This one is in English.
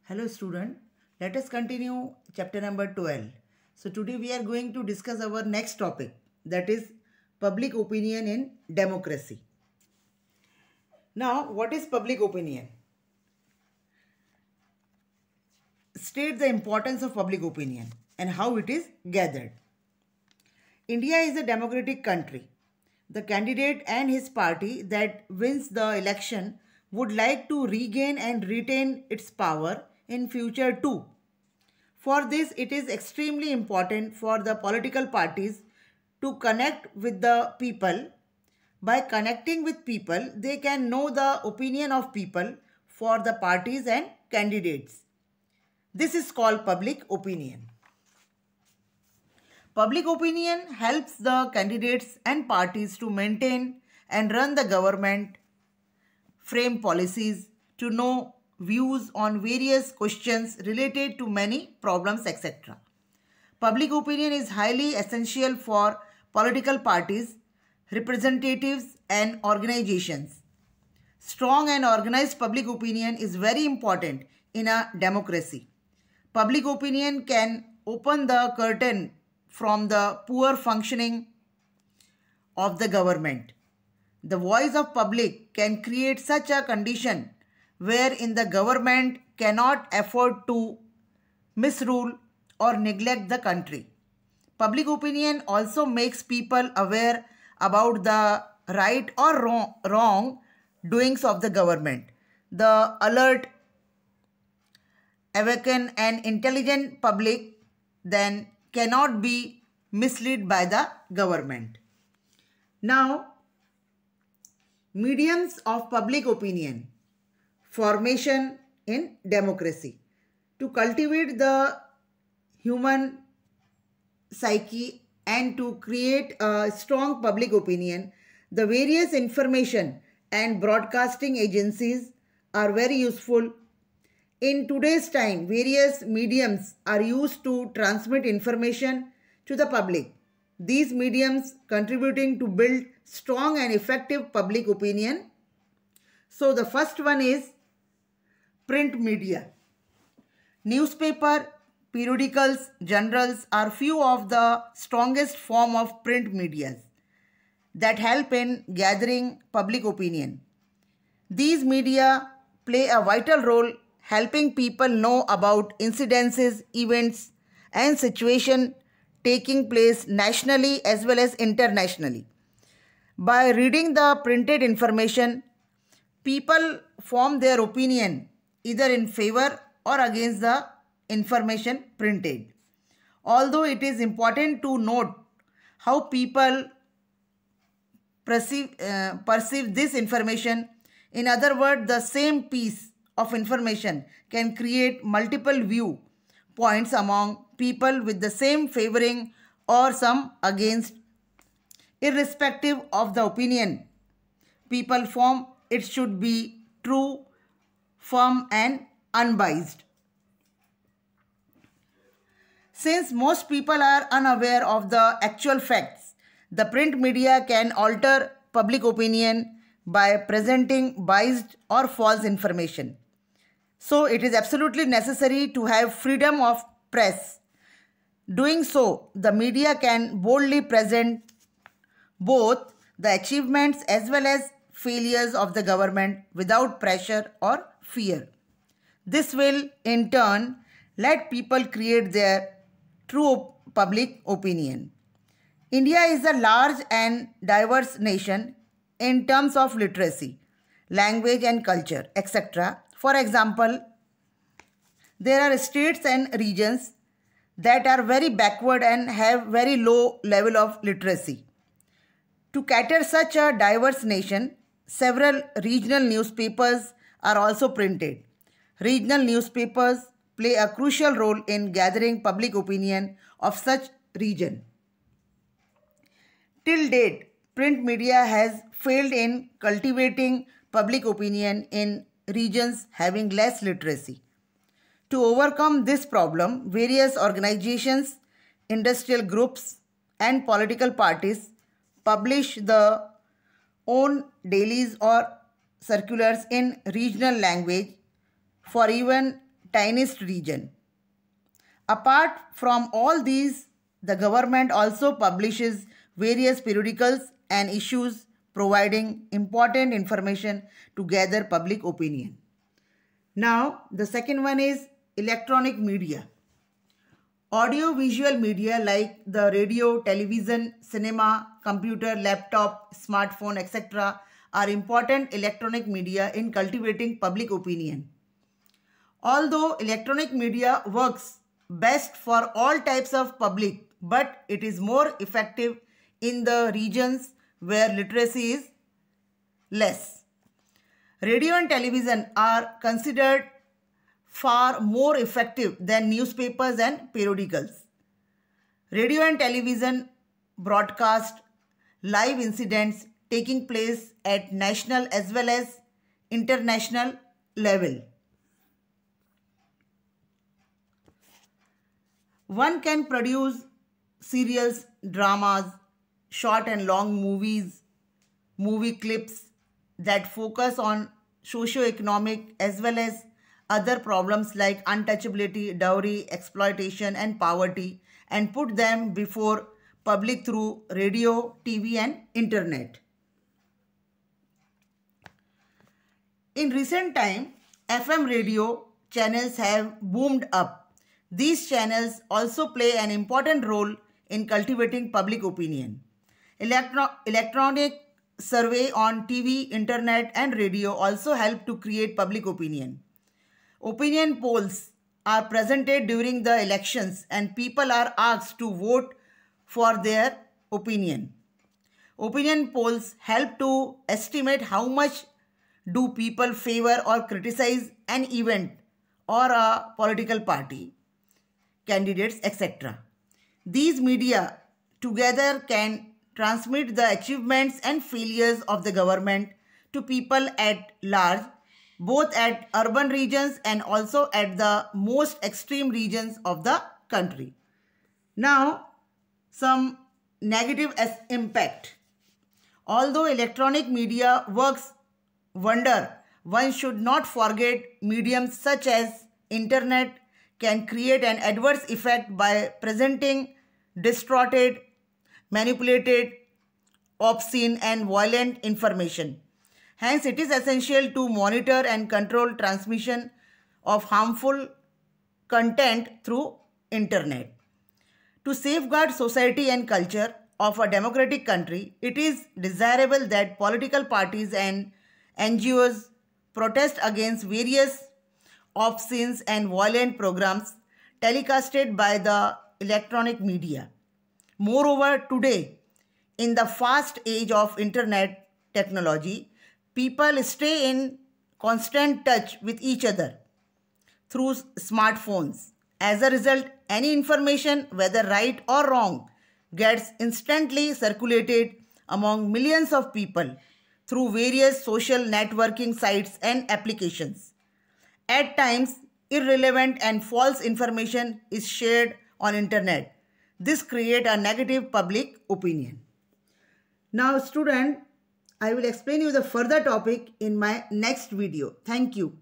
Hello student, let us continue chapter number 12. So today we are going to discuss our next topic, that is public opinion in democracy. Now what is public opinion? State the importance of public opinion and how it is gathered. India is a democratic country. The candidate and his party that wins the election would like to regain and retain its power in future too. For this, it is extremely important for the political parties to connect with the people. By connecting with people, they can know the opinion of people for the parties and candidates. This is called public opinion. Public opinion helps the candidates and parties to maintain and run the government, frame policies, to know views on various questions related to many problems, etc. Public opinion is highly essential for political parties, representatives, and organizations. Strong and organized public opinion is very important in a democracy. Public opinion can open the curtain from the poor functioning of the government. The voice of public can create such a condition wherein the government cannot afford to misrule or neglect the country. Public opinion also makes people aware about the right or wrong doings of the government. The alert, awakened and intelligent public then cannot be misled by the government. Now, mediums of public opinion formation in democracy. To cultivate the human psyche and to create a strong public opinion, the various information and broadcasting agencies are very useful. In today's time, various mediums are used to transmit information to the public. These mediums contributing to build strong and effective public opinion. So the first one is print media. Newspaper, periodicals, journals are few of the strongest form of print media that help in gathering public opinion. These media play a vital role helping people know about incidences, events, and situations taking place nationally as well as internationally. By reading the printed information, people form their opinion either in favor or against the information printed. Although it is important to note how people perceive this information, in other words, the same piece of information can create multiple view points among people with the same favoring or some against. Irrespective of the opinion people form, it should be true, firm, and unbiased. Since most people are unaware of the actual facts, the print media can alter public opinion by presenting biased or false information. So it is absolutely necessary to have freedom of press. Doing so, the media can boldly present both the achievements as well as failures of the government without pressure or fear. This will in turn let people create their true public opinion. India is a large and diverse nation in terms of literacy, language and culture, etc. For example, there are states and regions that are very backward and have very low level of literacy. To cater such a diverse nation, several regional newspapers are also printed. Regional newspapers play a crucial role in gathering public opinion of such region. Till date, print media has failed in cultivating public opinion in regions having less literacy. To overcome this problem, various organizations, industrial groups, and political parties publish their own dailies or circulars in regional language for even tiniest region. Apart from all these, the government also publishes various periodicals and issues providing important information to gather public opinion. Now, the second one is electronic media. Audio-visual media like the radio, television, cinema, computer, laptop, smartphone, etc. are important electronic media in cultivating public opinion. Although electronic media works best for all types of public, but it is more effective in the regions where literacy is less. Radio and television are considered far more effective than newspapers and periodicals. Radio and television broadcast live incidents taking place at national as well as international level. One can produce serials, dramas, short and long movies, movie clips that focus on socio-economic as well as other problems like untouchability, dowry, exploitation and poverty, and put them before public through radio, TV and internet. In recent time, FM radio channels have boomed up. These channels also play an important role in cultivating public opinion. Electronic survey on TV, internet and radio also help to create public opinion. Opinion polls are presented during the elections and people are asked to vote for their opinion. Opinion polls help to estimate how much do people favor or criticize an event or a political party, candidates, etc. These media together can transmit the achievements and failures of the government to people at large, both at urban regions and also at the most extreme regions of the country. Now, some negative impact. Although electronic media works wonder, one should not forget mediums such as internet can create an adverse effect by presenting distorted, manipulated, obscene and violent information. Hence, it is essential to monitor and control transmission of harmful content through internet. To safeguard society and culture of a democratic country, it is desirable that political parties and NGOs protest against various obscene and violent programs telecasted by the electronic media. Moreover, today, in the fast age of internet technology, people stay in constant touch with each other through smartphones. As a result, any information, whether right or wrong, gets instantly circulated among millions of people through various social networking sites and applications. At times, irrelevant and false information is shared on internet. This creates a negative public opinion. Now, student, I will explain you the further topic in my next video. Thank you.